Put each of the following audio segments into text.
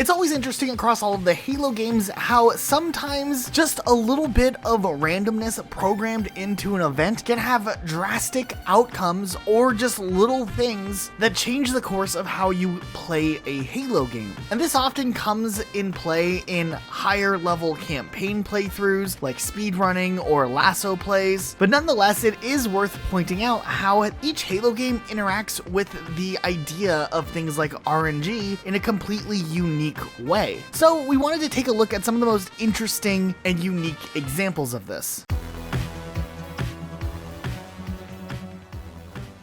It's always interesting across all of the Halo games how sometimes just a little bit of randomness programmed into an event can have drastic outcomes or just little things that change the course of how you play a Halo game. And this often comes in play in higher level campaign playthroughs like speedrunning or lasso plays, but nonetheless it is worth pointing out how each Halo game interacts with the idea of things like RNG in a completely unique way. So we wanted to take a look at some of the most interesting and unique examples of this.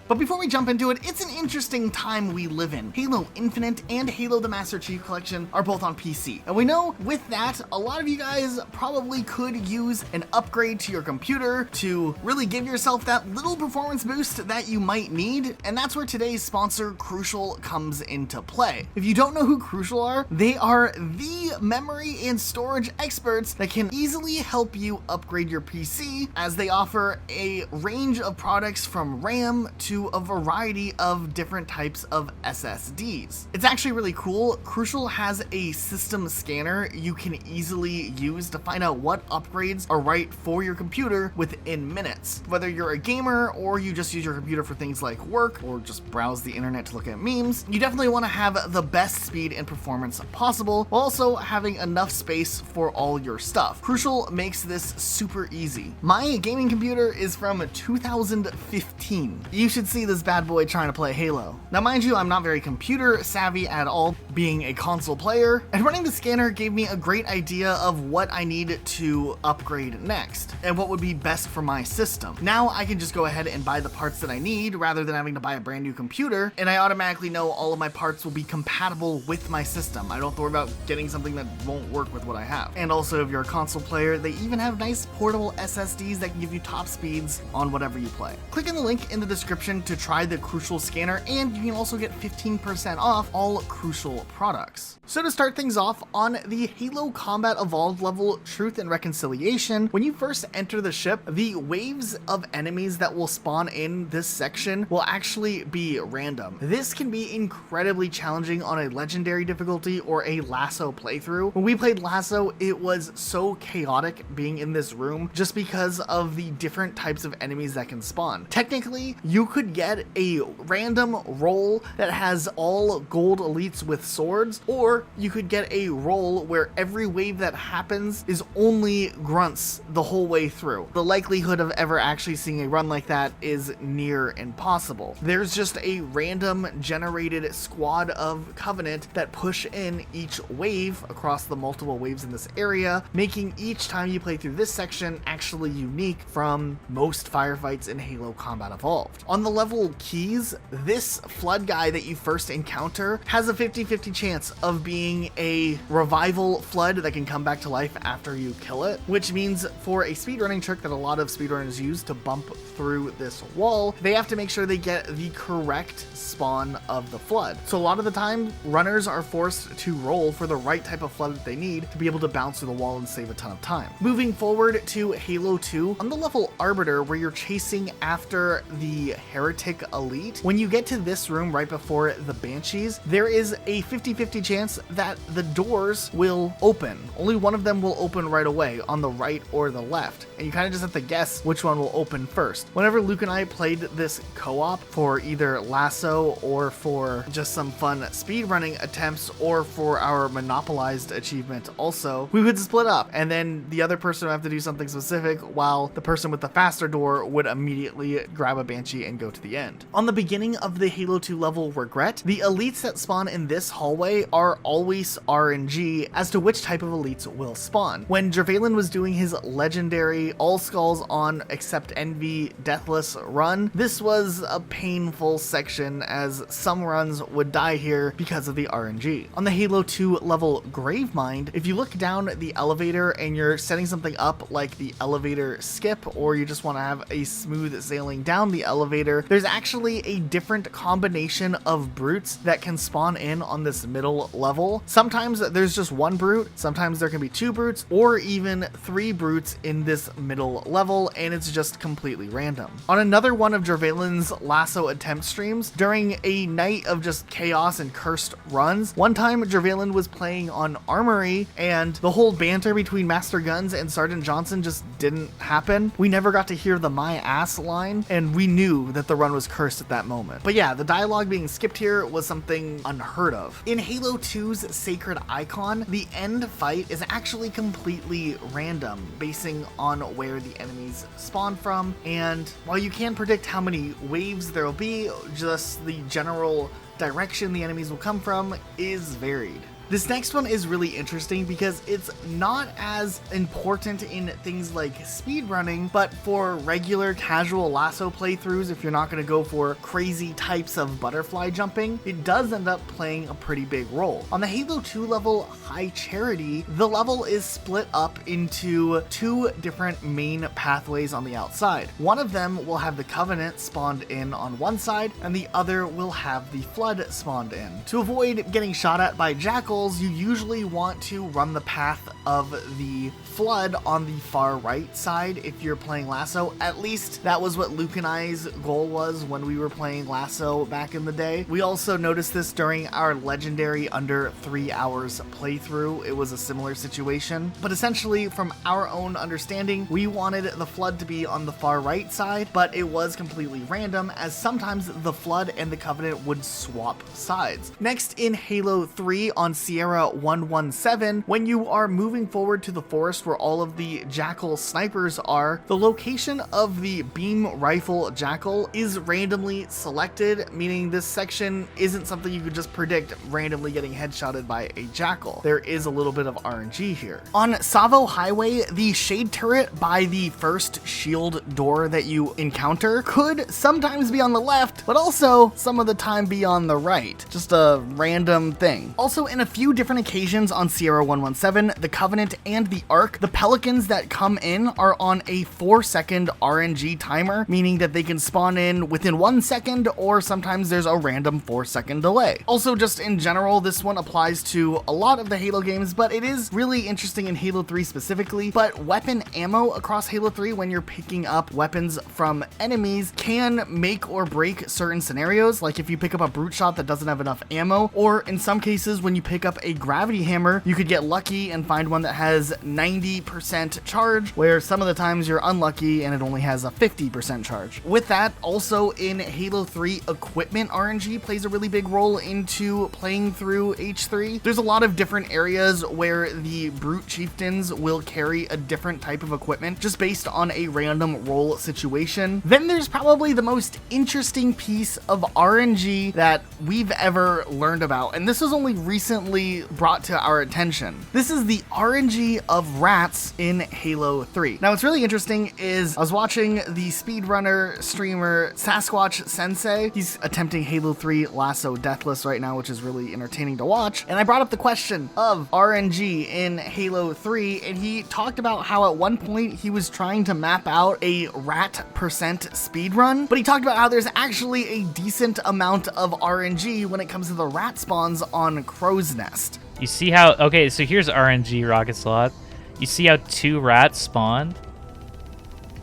But before we jump into it, it's an interesting time we live in. Halo Infinite and Halo the Master Chief Collection are both on PC. And we know with that, a lot of you guys probably could use an upgrade to your computer to really give yourself that little performance boost that you might need. And that's where today's sponsor, Crucial, comes into play. If you don't know who Crucial are, they are the memory and storage experts that can easily help you upgrade your PC, as they offer a range of products from RAM to a variety of different types of SSDs. It's actually really cool. Crucial has a system scanner you can easily use to find out what upgrades are right for your computer within minutes. Whether you're a gamer or you just use your computer for things like work or just browse the internet to look at memes, you definitely want to have the best speed and performance possible while also having enough space for all your stuff. Crucial makes this super easy. My gaming computer is from 2015. You should see this bad boy trying to play Halo. Now mind you, I'm not very computer savvy at all, being a console player, and running the scanner gave me a great idea of what I need to upgrade next and what would be best for my system. Now I can just go ahead and buy the parts that I need rather than having to buy a brand new computer, and I automatically know all of my parts will be compatible with my system. I don't have to worry about getting something that won't work with what I have. And also, if you're a console player, they even have nice portable SSDs that can give you top speeds on whatever you play. Click in the link in the description to try the Crucial scanner, and you can also get 15% off all Crucial products. So to start things off, on the Halo Combat Evolved level Truth and Reconciliation, when you first enter the ship, the waves of enemies that will spawn in this section will actually be random. This can be incredibly challenging on a legendary difficulty or a lasso playthrough. When we played lasso, it was so chaotic being in this room just because of the different types of enemies that can spawn. Technically, you could get a random roll that has all gold elites with swords, or you could get a roll where every wave that happens is only grunts the whole way through. The likelihood of ever actually seeing a run like that is near impossible. There's just a random generated squad of Covenant that push in each wave across the multiple waves in this area, making each time you play through this section actually unique from most firefights in Halo Combat Evolved. On the level keys, this flood guy that you first encounter has a 50-50 chance of being a revival flood that can come back to life after you kill it, which means for a speedrunning trick that a lot of speedrunners use to bump through this wall, they have to make sure they get the correct spawn of the flood. So a lot of the time, runners are forced to roll for the right type of flood that they need to be able to bounce through the wall and save a ton of time. Moving forward to Halo 2, on the level Arbiter, where you're chasing after the Heretic Elite, when you get to this room right before the Banshees, there is a 50-50 chance that the doors will open. Only one of them will open right away, on the right or the left, and you kind of just have to guess which one will open first. Whenever Luke and I played this co-op for either Lasso or for just some fun speedrunning attempts or for our Monopolized achievement also, we would split up, and then the other person would have to do something specific while the person with the faster door would immediately grab a Banshee and go to the end. On the beginning of the Halo 2 level Regret, the elites that spawn in this hallway are always RNG as to which type of elites will spawn. When Jervalen was doing his legendary all skulls on except Envy Deathless run, this was a painful section as some runs would die here because of the RNG. On the Halo 2 level Gravemind, if you look down the elevator and you're setting something up like the elevator skip, or you just want to have a smooth sailing down the elevator, here, there's actually a different combination of brutes that can spawn in on this middle level. Sometimes there's just one brute, sometimes there can be two brutes, or even three brutes in this middle level, and it's just completely random. On another one of Jervalin's lasso attempt streams, during a night of just chaos and cursed runs, one time Jervalin was playing on Armory, and the whole banter between Master Guns and Sergeant Johnson just didn't happen. We never got to hear the "my ass" line, and we knew that the run was cursed at that moment. But yeah, the dialogue being skipped here was something unheard of. In Halo 2's Sacred Icon, the end fight is actually completely random, basing on where the enemies spawn from, and while you can predict how many waves there'll be, just the general direction the enemies will come from is varied. This next one is really interesting because it's not as important in things like speedrunning, but for regular casual lasso playthroughs, if you're not going to go for crazy types of butterfly jumping, it does end up playing a pretty big role. On the Halo 2 level, High Charity, the level is split up into two different main pathways on the outside. One of them will have the Covenant spawned in on one side, and the other will have the Flood spawned in. To avoid getting shot at by Jackals, you usually want to run the path of the Flood on the far right side if you're playing Lasso. At least that was what Luke and I's goal was when we were playing Lasso back in the day. We also noticed this during our legendary under 3 hours playthrough. It was a similar situation, but essentially from our own understanding, we wanted the Flood to be on the far right side, but it was completely random as sometimes the Flood and the Covenant would swap sides. Next, in Halo 3 on Sierra 117, when you are moving forward to the forest where all of the Jackal snipers are, the location of the beam rifle Jackal is randomly selected, meaning this section isn't something you could just predict randomly getting headshotted by a Jackal. There is a little bit of RNG here. On Savo Highway, the shade turret by the first shield door that you encounter could sometimes be on the left, but also some of the time be on the right. Just a random thing. Also, in a few different occasions on Sierra 117, the Covenant and the Ark, the Pelicans that come in are on a 4-second RNG timer, meaning that they can spawn in within 1 second, or sometimes there's a random 4-second delay. Also, just in general, this one applies to a lot of the Halo games, but it is really interesting in Halo 3 specifically. But weapon ammo across Halo 3, when you're picking up weapons from enemies, can make or break certain scenarios, like if you pick up a brute shot that doesn't have enough ammo, or in some cases when you pick up a gravity hammer, you could get lucky and find one that has 90% charge, where some of the times you're unlucky and it only has a 50% charge. With that, also in Halo 3, equipment RNG plays a really big role into playing through H3. There's a lot of different areas where the brute chieftains will carry a different type of equipment just based on a random roll situation. Then there's probably the most interesting piece of RNG that we've ever learned about, and this was only recently brought to our attention. This is the RNG of rats in Halo 3. Now, what's really interesting is I was watching the speedrunner streamer Sasquatch Sensei. He's attempting Halo 3 Lasso Deathless right now, which is really entertaining to watch. And I brought up the question of RNG in Halo 3, and he talked about how at one point he was trying to map out a rat percent speedrun, but he talked about how there's actually a decent amount of RNG when it comes to the rat spawns on Crow's Nest. You see how, okay, so here's RNG, Rocket Sloth. You see how 2 rats spawned?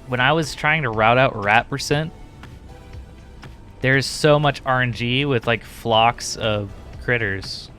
When I was trying to route out rat percent, there's so much RNG with like flocks of critters.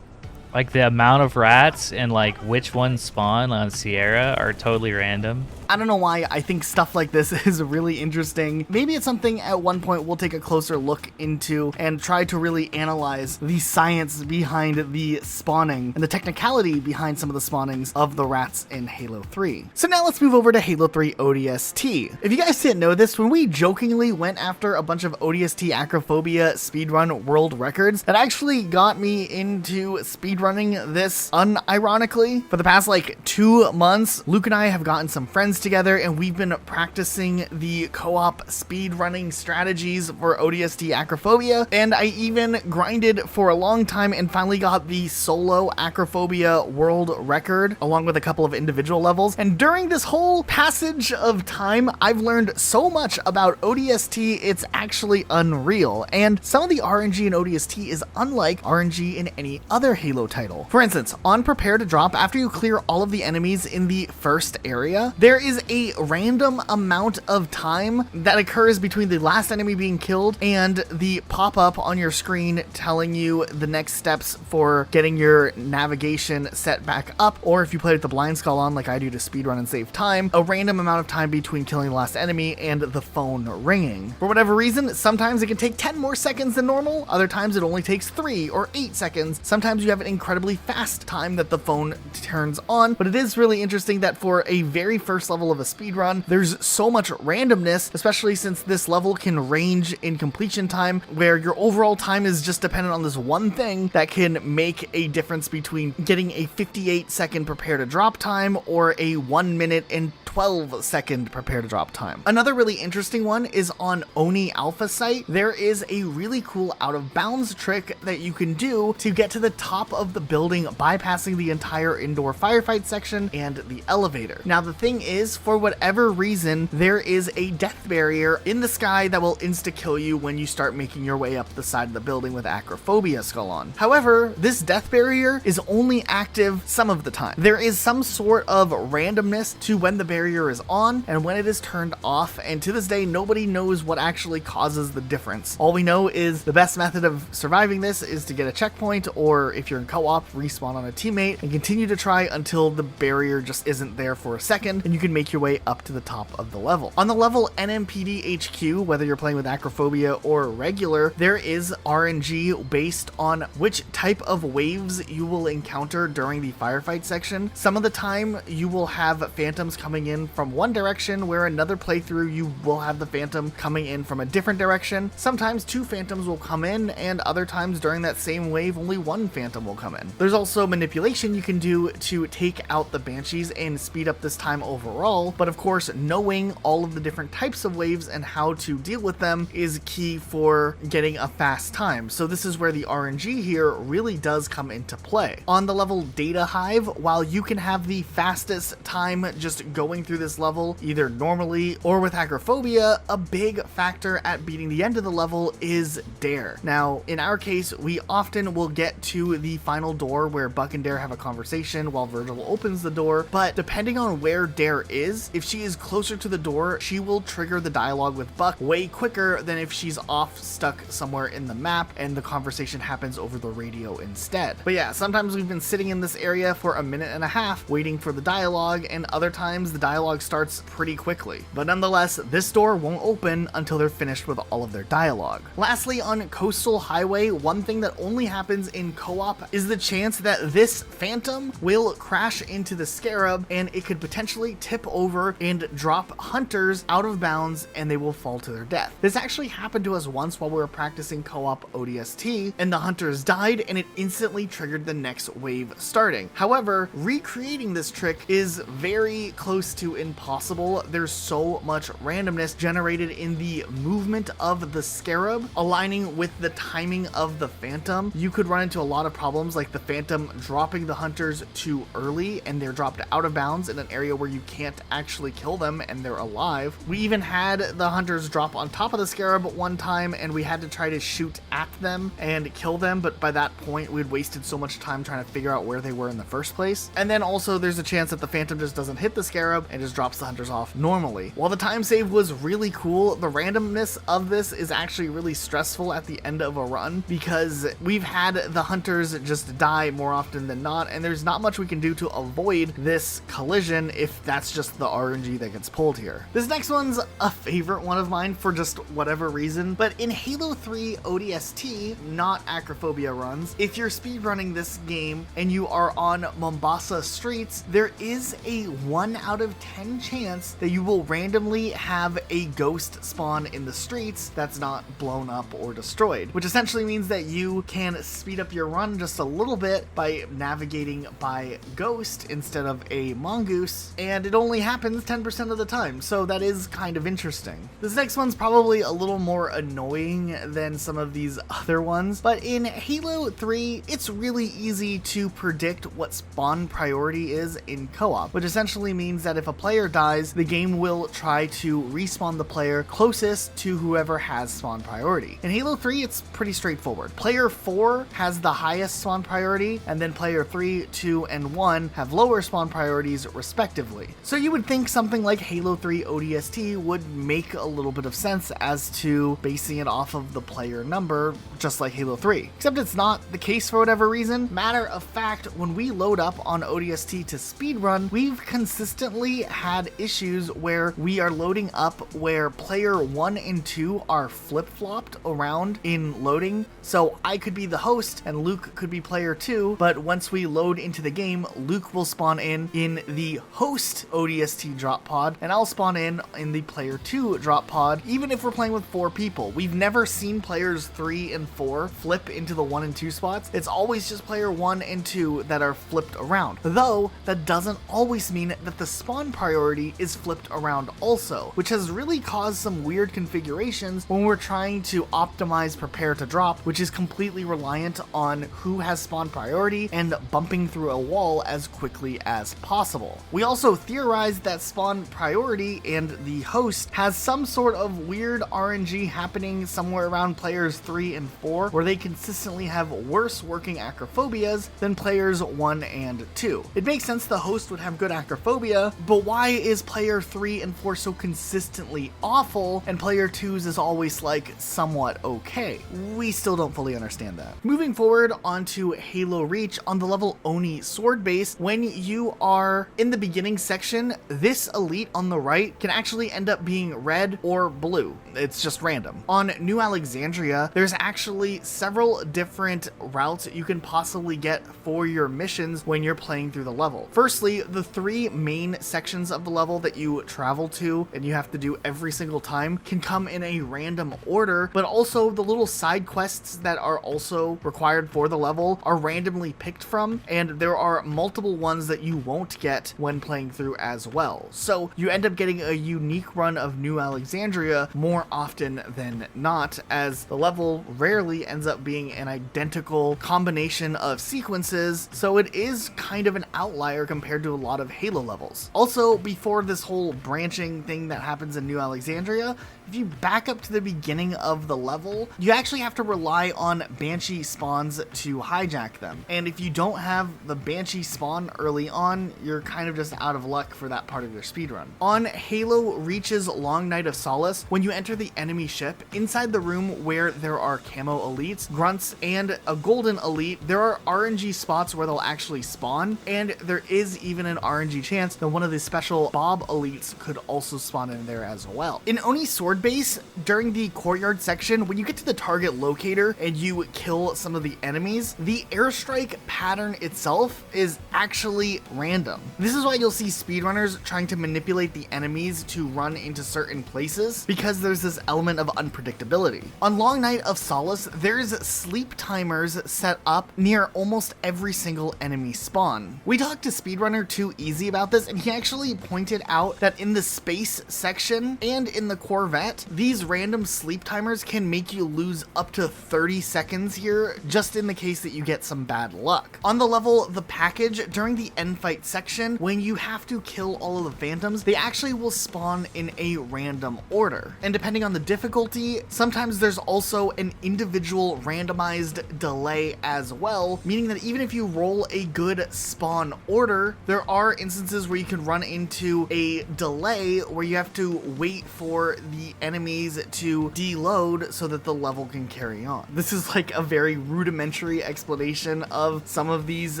Like the amount of rats and like which ones spawn on Sierra are totally random. I don't know why I think stuff like this is really interesting. Maybe it's something at one point we'll take a closer look into and try to really analyze the science behind the spawning and the technicality behind some of the spawnings of the rats in Halo 3. So now let's move over to Halo 3 ODST. If you guys didn't know this, when we jokingly went after a bunch of ODST acrophobia speedrun world records, that actually got me into speedrunning this unironically. For the past like 2 months, Luke and I have gotten some friends friends together and we've been practicing the co-op speedrunning strategies for ODST Acrophobia, and I even grinded for a long time and finally got the solo Acrophobia world record along with a couple of individual levels. And during this whole passage of time, I've learned so much about ODST, it's actually unreal. And some of the RNG in ODST is unlike RNG in any other Halo title. For instance, on Prepare to Drop, after you clear all of the enemies in the first area, there is a random amount of time that occurs between the last enemy being killed and the pop-up on your screen telling you the next steps for getting your navigation set back up, or if you play with the blind skull on like I do to speedrun and save time, a random amount of time between killing the last enemy and the phone ringing. For whatever reason, sometimes it can take 10 more seconds than normal, other times it only takes 3 or 8 seconds. Sometimes you have an incredibly fast time that the phone turns on, but it is really interesting that for a very first level of a speedrun, there's so much randomness, especially since this level can range in completion time, where your overall time is just dependent on this one thing that can make a difference between getting a 58-second prepare to drop time or a 1 minute and 12-second prepare to drop time. Another really interesting one is on Oni Alpha site. There is a really cool out of bounds trick that you can do to get to the top of the building, bypassing the entire indoor firefight section and the elevator. Now the thing is, for whatever reason, there is a death barrier in the sky that will insta-kill you when you start making your way up the side of the building with Acrophobia skull on. However, this death barrier is only active some of the time. There is some sort of randomness to when the barrier is on and when it is turned off, and to this day nobody knows what actually causes the difference. All we know is the best method of surviving this is to get a checkpoint, or if you're in co-op, respawn on a teammate and continue to try until the barrier just isn't there for a second and you can make your way up to the top of the level. On the level NMPD HQ, whether you're playing with Acrophobia or regular, there is RNG based on which type of waves you will encounter during the firefight section. Some of the time you will have phantoms coming in from one direction, where another playthrough you will have the phantom coming in from a different direction. Sometimes 2 phantoms will come in, and other times during that same wave only 1 phantom will come in. There's also manipulation you can do to take out the banshees and speed up this time overall, but of course knowing all of the different types of waves and how to deal with them is key for getting a fast time. So this is where the RNG here really does come into play. On the level Data Hive, while you can have the fastest time just going through this level either normally or with Acrophobia, a big factor at beating the end of the level is Dare. Now in our case, we often will get to the final door where Buck and Dare have a conversation while Virgil opens the door, but depending on where Dare is, if she is closer to the door, she will trigger the dialogue with Buck way quicker than if she's off stuck somewhere in the map and the conversation happens over the radio instead. But yeah, sometimes we've been sitting in this area for a minute and a half waiting for the dialogue, and other times the dialogue starts pretty quickly. But nonetheless, this door won't open until they're finished with all of their dialogue. Lastly, on Coastal Highway, one thing that only happens in co-op is the chance that this phantom will crash into the scarab and it could potentially tip over and drop hunters out of bounds and they will fall to their death. This actually happened to us once while we were practicing co-op ODST, and the hunters died and it instantly triggered the next wave starting. However, recreating this trick is very close to impossible. There's so much randomness generated in the movement of the scarab aligning with the timing of the phantom. You could run into a lot of problems like the phantom dropping the hunters too early and they're dropped out of bounds in an area where you can't actually kill them and they're alive. We even had the hunters drop on top of the scarab one time and we had to try to shoot at them and kill them, but by that point we'd wasted so much time trying to figure out where they were in the first place. And then also there's a chance that the phantom just doesn't hit the scarab and just drops the hunters off normally. While the time save was really cool, the randomness of this is actually really stressful at the end of a run because we've had the hunters just die more often than not, and there's not much we can do to avoid this collision if that's just the RNG that gets pulled here. This next one's a favorite one of mine for just whatever reason, but in Halo 3 ODST, not Acrophobia runs, if you're speedrunning this game and you are on Mombasa streets, there is a 1 out of of 10 chance that you will randomly have a ghost spawn in the streets that's not blown up or destroyed, which essentially means that you can speed up your run just a little bit by navigating by ghost instead of a mongoose, and it only happens 10% of the time, so that is kind of interesting. This next one's probably a little more annoying than some of these other ones, but in Halo 3, it's really easy to predict what spawn priority is in co-op, which essentially means that if a player dies, the game will try to respawn the player closest to whoever has spawn priority. In Halo 3, it's pretty straightforward. Player 4 has the highest spawn priority, and then player 3, 2, and 1 have lower spawn priorities respectively. So you would think something like Halo 3 ODST would make a little bit of sense as to basing it off of the player number, just like Halo 3. Except it's not the case for whatever reason. Matter of fact, when we load up on ODST to speedrun, we've consistently had issues where we are loading up where player 1 and 2 are flip-flopped around in loading. So I could be the host and Luke could be player 2, but once we load into the game, Luke will spawn in the host ODST drop pod, and I'll spawn in the player 2 drop pod, even if we're playing with 4 people. We've never seen players 3 and 4 flip into the 1 and 2 spots. It's always just player 1 and 2 that are flipped around, though that doesn't always mean that the spawn priority is flipped around also, which has really caused some weird configurations when we're trying to optimize prepare to drop, which is completely reliant on who has spawn priority and bumping through a wall as quickly as possible. We also theorized that spawn priority and the host has some sort of weird RNG happening somewhere around players 3 and 4, where they consistently have worse working acrophobias than players 1 and 2. It makes sense the host would have good acrophobia, but why is player 3 and 4 so consistently awful and player 2's is always like somewhat okay? We still don't fully understand that. Moving forward onto Halo Reach, on the level Oni sword base, when you are in the beginning section, this elite on the right can actually end up being red or blue. It's just random. On New Alexandria, there's actually several different routes you can possibly get for your missions when you're playing through the level. Firstly, the 3 main sections of the level that you travel to and you have to do every single time can come in a random order, but also the little side quests that are also required for the level are randomly picked from, and there are multiple ones that you won't get when playing through as well. So you end up getting a unique run of New Alexandria more often than not, as the level rarely ends up being an identical combination of sequences, so it is kind of an outlier compared to a lot of Halo levels. Also, before this whole branching thing that happens in New Alexandria, if you back up to the beginning of the level, you actually have to rely on Banshee spawns to hijack them. And if you don't have the Banshee spawn early on, you're kind of just out of luck for that part of your speedrun. On Halo Reach's Long Night of Solace, when you enter the enemy ship, inside the room where there are camo elites, grunts, and a golden elite, there are RNG spots where they'll actually spawn, and there is even an RNG chance that one of the special Bob elites could also spawn in there as well. In Oni Sword Base, during the courtyard section, when you get to the target locator and you kill some of the enemies, the airstrike pattern itself is actually random. This is why you'll see speedrunners trying to manipulate the enemies to run into certain places, because there's this element of unpredictability. On Long Night of Solace, there's sleep timers set up near almost every single enemy spawn. We talked to Speedrunner 2 Easy about this, and he actually pointed out that in the space section and in the Corvette, these random sleep timers can make you lose up to 30 seconds here, just in the case that you get some bad luck. On the level The Package, during the end fight section, when you have to kill all of the phantoms, they actually will spawn in a random order. And depending on the difficulty, sometimes there's also an individual randomized delay as well, meaning that even if you roll a good spawn order, there are instances where you can run into a delay where you have to wait for the enemies to deload so that the level can carry on. This is like a very rudimentary explanation of some of these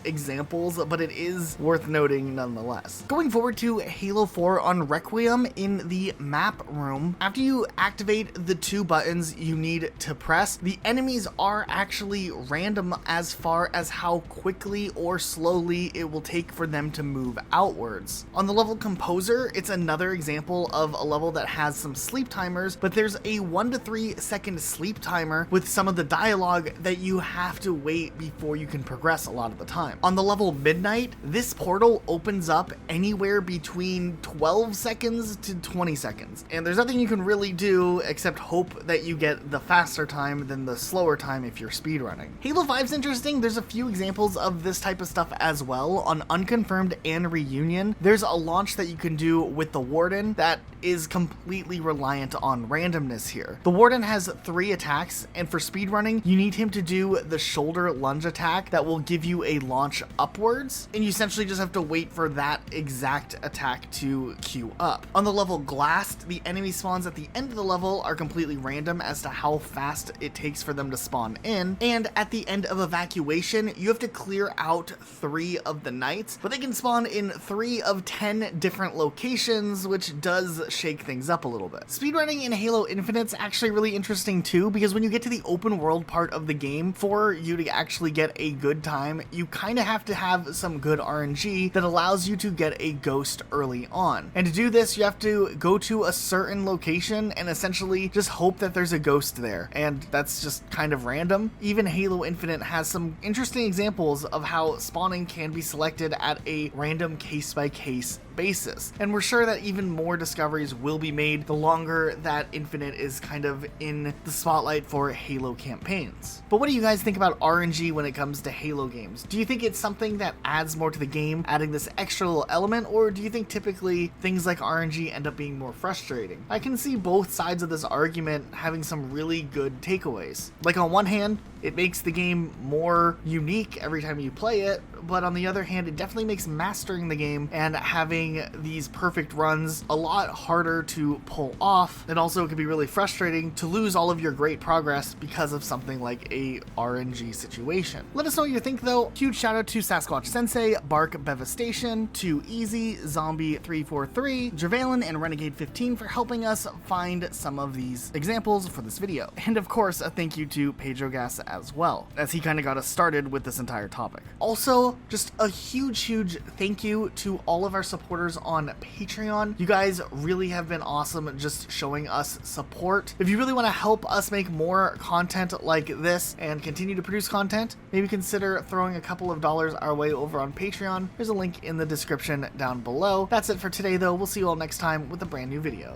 examples, but it is worth noting nonetheless. Going forward to Halo 4 on Requiem, in the map room, after you activate the 2 buttons you need to press, the enemies are actually random as far as how quickly or slowly it will take for them to move outwards. On the level Composer, it's another example of a level that has some sleep timers, but there's a 1 to 3 second sleep timer with some of the dialogue that you have to wait before you can progress a lot of the time. On the level Midnight, this portal opens up anywhere between 12 seconds to 20 seconds, and there's nothing you can really do except hope that you get the faster time than the slower time if you're speedrunning. Halo 5's interesting. There's a few examples of this type of stuff as well. On Unconfirmed and Reunion, there's a launch that you can do with the Warden that is completely reliant on randomness here. The Warden has 3 attacks, and for speedrunning, you need him to do the shoulder lunge attack that will give you a launch upwards, and you essentially just have to wait for that exact attack to queue up. On the level Glassed, the enemy spawns at the end of the level are completely random as to how fast it takes for them to spawn in, and at the end of Evacuation, you have to clear out 3 of the knights, but they can spawn in 3 of 10 different locations, which does shake things up a little bit. Speedrunning in Halo Infinite's actually really interesting too, because when you get to the open world part of the game, for you to actually get a good time, you kind of have to have some good RNG that allows you to get a ghost early on. And to do this, you have to go to a certain location and essentially just hope that there's a ghost there. And that's just kind of random. Even Halo Infinite has some interesting examples of how spawning can be selected at a random case-by-case basis. And we're sure that even more discoveries will be made the longer that Infinite is kind of in the spotlight for Halo campaigns. But what do you guys think about RNG when it comes to Halo games? Do you think it's something that adds more to the game, adding this extra little element, or do you think typically things like RNG end up being more frustrating? I can see both sides of this argument having some really good takeaways. Like, on one hand, it makes the game more unique every time you play it, but on the other hand, it definitely makes mastering the game and having these perfect runs a lot harder to pull off. And also, it can be really frustrating to lose all of your great progress because of something like a RNG situation. Let us know what you think though. Huge shout out to Sasquatch Sensei, Bark Bevastation, to Easy, Zombie 343, Javelin, and Renegade 15 for helping us find some of these examples for this video. And of course, a thank you to Pedro Gas as well, as he kind of got us started with this entire topic. Also, just a huge thank you to all of our supporters on Patreon. You guys really have been awesome just showing us support. If you really want to help us make more content like this and continue to produce content, maybe consider throwing a couple of dollars our way over on Patreon. There's a link in the description down below. That's it for today though. We'll see you all next time with a brand new video.